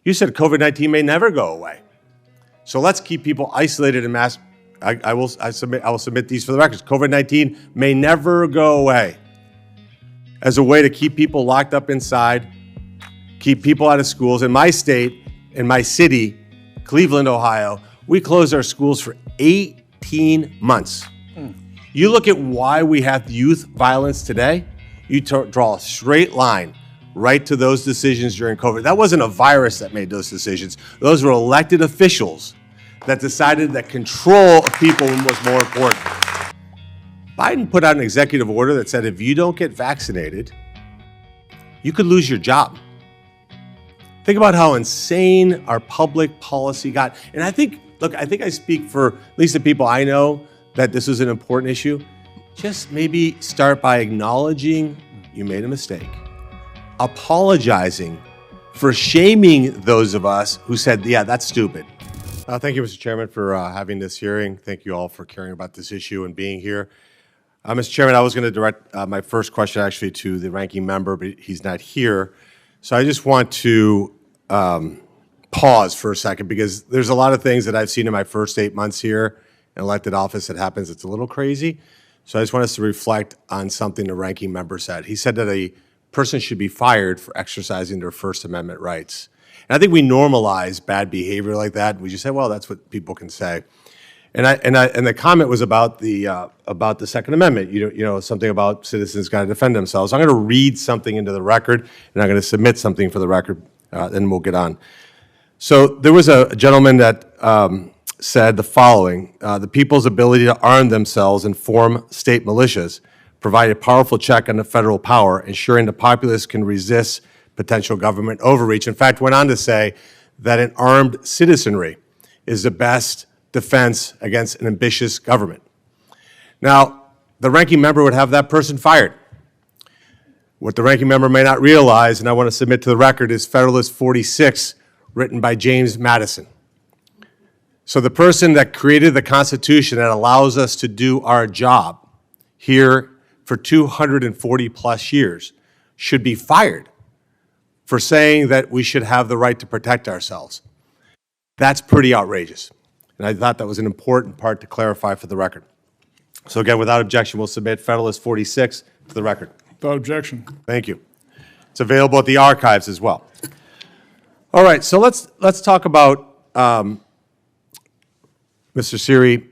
You said COVID-19 may never go away. So let's keep people isolated and masked. I will submit these for the records. COVID-19 may never go away. As a way to keep people locked up inside, keep people out of schools. In my state, in my city, Cleveland, Ohio, we closed our schools for 18 months. You look at why we have youth violence today, you draw a straight line right to those decisions during COVID. That wasn't a virus that made those decisions. Those were elected officials that decided that control of people was more important. Biden put out an executive order that said if you don't get vaccinated, you could lose your job. Think about how insane our public policy got. And I think I speak for at least the people I know that this is an important issue. Just maybe start by acknowledging you made a mistake, apologizing for shaming those of us who said, yeah, that's stupid. Thank you, Mr. Chairman, for having this hearing. Thank you all for caring about this issue and being here. Mr. Chairman, I was going to direct my first question actually to the ranking member, but he's not here. So I just want to pause for a second because there's a lot of things that I've seen in my first 8 months here in elected office that happens. It's a little crazy. So I just want us to reflect on something the ranking member said. He said that a person should be fired for exercising their First Amendment rights. And I think we normalize bad behavior like that. We just say, well, that's what people can say. And the comment was about the Second Amendment. You know, something about citizens got to defend themselves. I'm going to read something into the record, and I'm going to submit something for the record. Then we'll get on. So there was a gentleman that said the following: the people's ability to arm themselves and form state militias provide a powerful check on the federal power, ensuring the populace can resist potential government overreach. In fact, went on to say that an armed citizenry is the best defense against an ambitious government. Now, the ranking member would have that person fired. What the ranking member may not realize, and I want to submit to the record, is Federalist 46, written by James Madison. So the person that created the Constitution that allows us to do our job here for 240 plus years should be fired for saying that we should have the right to protect ourselves. That's pretty outrageous. And I thought that was an important part to clarify for the record. So again, without objection, we'll submit Federalist 46 to the record. Without objection. Thank you. It's available at the archives as well. All right, so let's talk about Mr. Siri.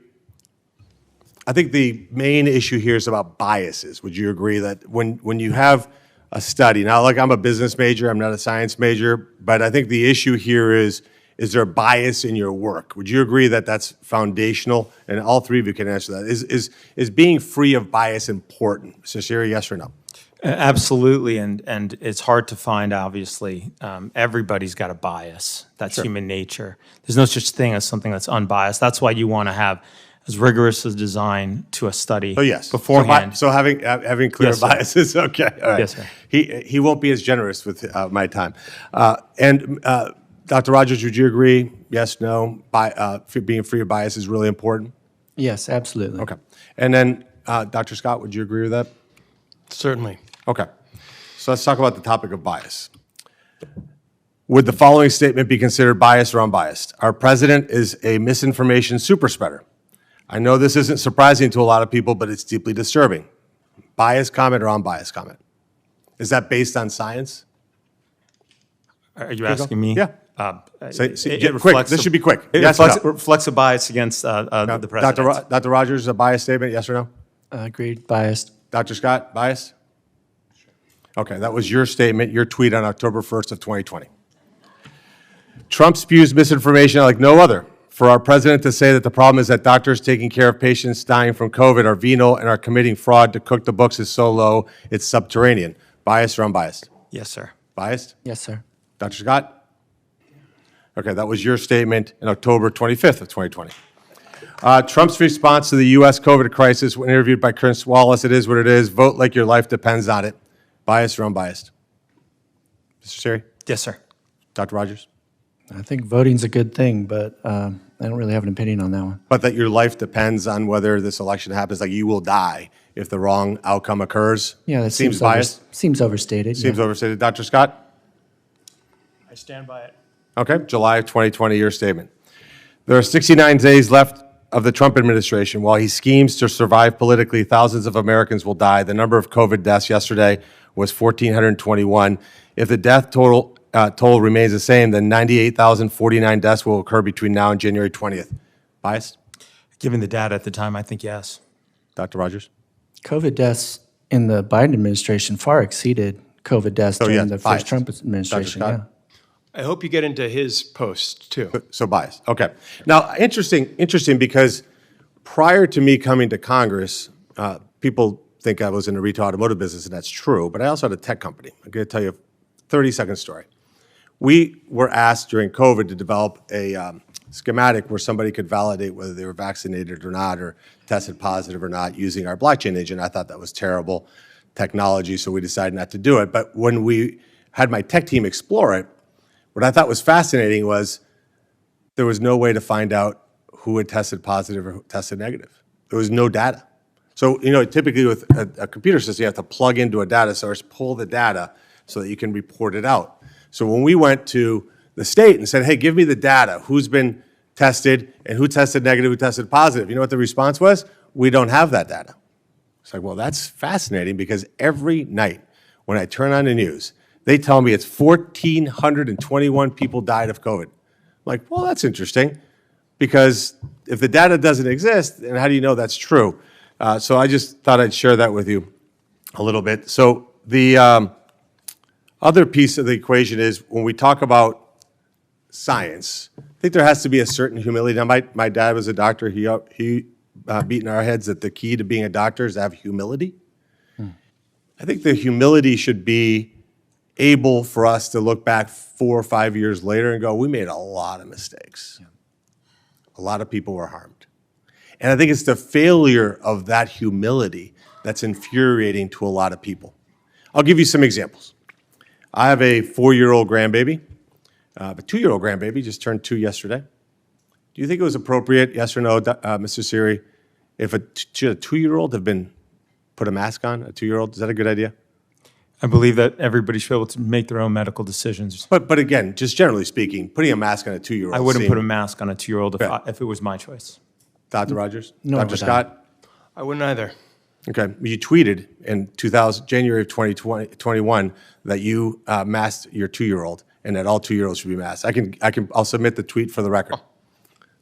I think the main issue here is about biases. Would you agree that when you have a study, now like I'm a business major, I'm not a science major, but I think the issue here is there bias in your work? Would you agree that that's foundational? And all three of you can answer that. Is being free of bias important? Mr. Siri, yes or no? Absolutely, and it's hard to find, obviously. Everybody's got a bias. That's Sure. human nature. There's no such thing as something that's unbiased. That's why you want to have as rigorous a design to a study Oh, yes. beforehand. So having clear Yes, sir. biases, okay. All right. Yes, sir. He won't be as generous with my time. And Dr. Rogers, would you agree? Yes, no? Being free of bias is really important? Yes, absolutely. Okay. And then, Dr. Scott, would you agree with that? Certainly. Okay. So let's talk about the topic of bias. Would the following statement be considered biased or unbiased? Our president is a misinformation super spreader. I know this isn't surprising to a lot of people, but it's deeply disturbing. Biased comment or unbiased comment? Is that based on science? Are you asking me? Yeah. It Quick. reflects This should be quick. It Yes or reflects, no? reflects a bias against the president. Dr. Rogers, a biased statement, yes or no? Agreed, biased. Dr. Scott, biased? Okay, that was your statement, your tweet on October 1st of 2020. Trump spews misinformation like no other. For our president to say that the problem is that doctors taking care of patients dying from COVID are venal and are committing fraud to cook the books is so low, it's subterranean. Biased or unbiased? Yes, sir. Biased? Yes, sir. Dr. Scott? Okay, that was your statement in October 25th of 2020. Trump's response to the U.S. COVID crisis when interviewed by Chris Wallace, it is what it is. Vote like your life depends on it. Biased or unbiased? Mr. Siri? Yes, sir. Dr. Rogers? I think voting's a good thing, but I don't really have an opinion on that one. But that your life depends on whether this election happens, like you will die if the wrong outcome occurs? Yeah, that seems biased. Seems overstated. Seems yeah. overstated. Dr. Scott? I stand by it. Okay, July of 2020, your statement. There are 69 days left of the Trump administration. While he schemes to survive politically, thousands of Americans will die. The number of COVID deaths yesterday was 1,421. If the death toll remains the same, then 98,049 deaths will occur between now and January 20th. Biased? Given the data at the time, I think yes. Dr. Rogers? COVID deaths in the Biden administration far exceeded COVID deaths during yeah, the biased. first Trump administration. Scott? Yeah. I hope you get into his post, too. So biased. Okay. Now, interesting because prior to me coming to Congress, people think I was in the retail automotive business, and that's true, but I also had a tech company. I'm going to tell you a 30-second story. We were asked during COVID to develop a schematic where somebody could validate whether they were vaccinated or not or tested positive or not using our blockchain agent. I thought that was terrible technology, so we decided not to do it. But when we had my tech team explore it, what I thought was fascinating was there was no way to find out who had tested positive or who tested negative. There was no data. So, typically with a computer system, you have to plug into a data source, pull the data so that you can report it out. So when we went to the state and said, hey, give me the data, who's been tested and who tested negative, who tested positive, you know what the response was? We don't have that data. It's like, well, that's fascinating because every night when I turn on the news, they tell me it's 1,421 people died of COVID. I'm like, well, that's interesting because if the data doesn't exist, then how do you know that's true? So I just thought I'd share that with you a little bit. So the other piece of the equation is when we talk about science, I think there has to be a certain humility. Now, my dad was a doctor. He beat in our heads that the key to being a doctor is to have humility. I think the humility should be able for us to look back 4 or 5 years later and go, we made a lot of mistakes. A lot of people were harmed. And I think it's the failure of that humility that's infuriating to a lot of people. I'll give you some examples. I have a 4-year-old grandbaby. A 2-year-old grandbaby just turned 2 yesterday. Do you think it was appropriate, yes or no, Mr. Siri, if a 2-year-old have been put a mask on, a 2-year-old? Is that a good idea? I believe that everybody should be able to make their own medical decisions. But again, just generally speaking, putting a mask on a 2-year-old. I wouldn't put a mask on a 2-year-old if it was my choice. Dr. Rogers? No, Dr. Scott? I wouldn't either. Okay. You tweeted in January of 2021 that you masked your 2-year-old and that all 2-year-olds should be masked. I'll submit the tweet for the record.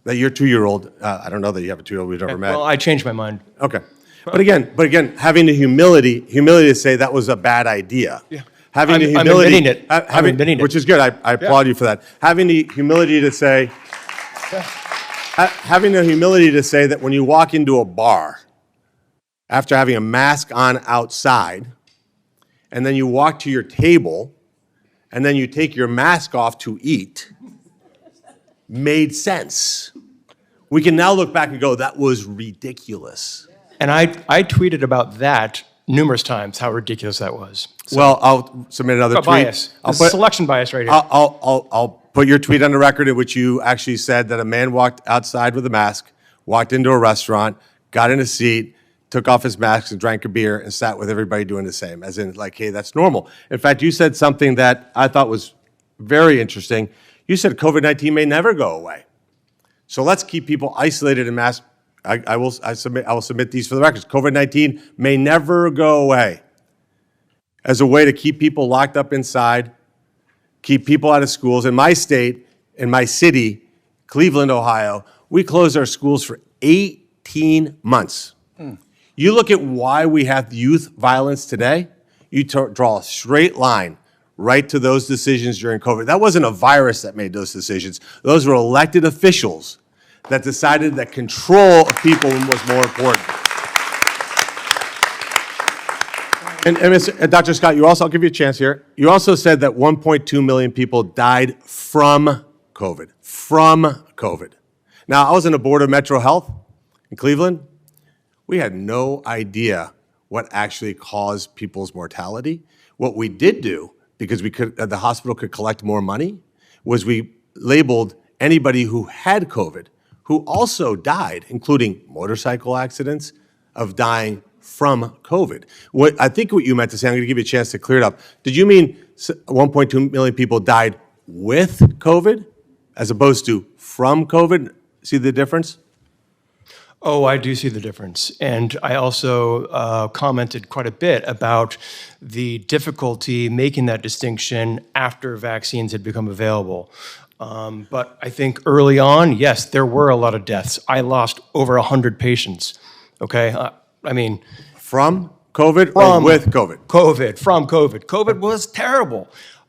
That your 2-year-old, I don't know that you have a 2-year-old we've never met. Well, I changed my mind. Okay. But again, having the humility to say that was a bad idea. Yeah. Having the I'm humility, admitting it. I'm admitting it. which is good. I applaud you for that. Having the humility to say, having the humility to say that when you walk into a bar, after having a mask on outside, and then you walk to your table, and then you take your mask off to eat, made sense. We can now look back and go, that was ridiculous. And I tweeted about that numerous times, how ridiculous that was. So, Well, I'll submit another tweet. bias. This is selection bias right here. I'll put your tweet on the record in which you actually said that a man walked outside with a mask, walked into a restaurant, got in a seat, took off his mask and drank a beer and sat with everybody doing the same, as in like, hey, that's normal. In fact, you said something that I thought was very interesting. You said COVID-19 may never go away. So let's keep people isolated and masked. I will submit these for the records. COVID-19 may never go away as a way to keep people locked up inside, keep people out of schools. In my state, in my city, Cleveland, Ohio, we closed our schools for 18 months. You look at why we have youth violence today, you draw a straight line right to those decisions during COVID. That wasn't a virus that made those decisions. Those were elected officials that decided that control of people was more important. And Dr. Scott, I'll give you a chance here. You also said that 1.2 million people died from COVID. From COVID. Now, I was on the board of Metro Health in Cleveland. We had no idea what actually caused people's mortality. What we did do, because the hospital could collect more money, was we labeled anybody who had COVID, who also died, including motorcycle accidents, of dying from COVID. I think what you meant to say, I'm going to give you a chance to clear it up. Did you mean 1.2 million people died with COVID as opposed to from COVID? See the difference? Oh, I do see the difference. And I also commented quite a bit about the difficulty making that distinction after vaccines had become available. But I think early on, yes, there were a lot of deaths. I lost over 100 patients, okay? I mean, From COVID or From with COVID? from COVID. COVID was terrible.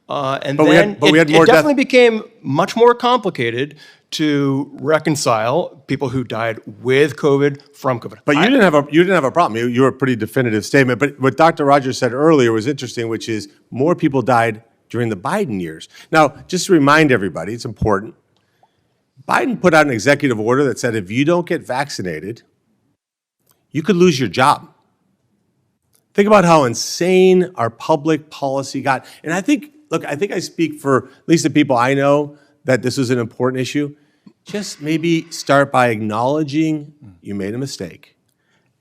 And But then we had more it death- definitely became much more complicated to reconcile people who died with COVID from COVID. But you didn't have a problem. You were a pretty definitive statement. But what Dr. Rogers said earlier was interesting, which is more people died during the Biden years. Now, just to remind everybody, it's important. Biden put out an executive order that said if you don't get vaccinated, you could lose your job. Think about how insane our public policy got. And I think I speak for at least the people I know that this is an important issue. Just maybe start by acknowledging you made a mistake,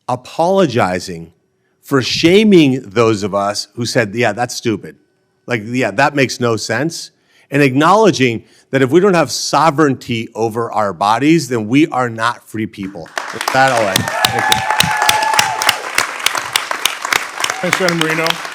apologizing for shaming those of us who said, yeah, that's stupid. Like, yeah, that makes no sense. And acknowledging that if we don't have sovereignty over our bodies, then we are not free people. With that, I'll end. Thank you. Thanks, Senator Marino.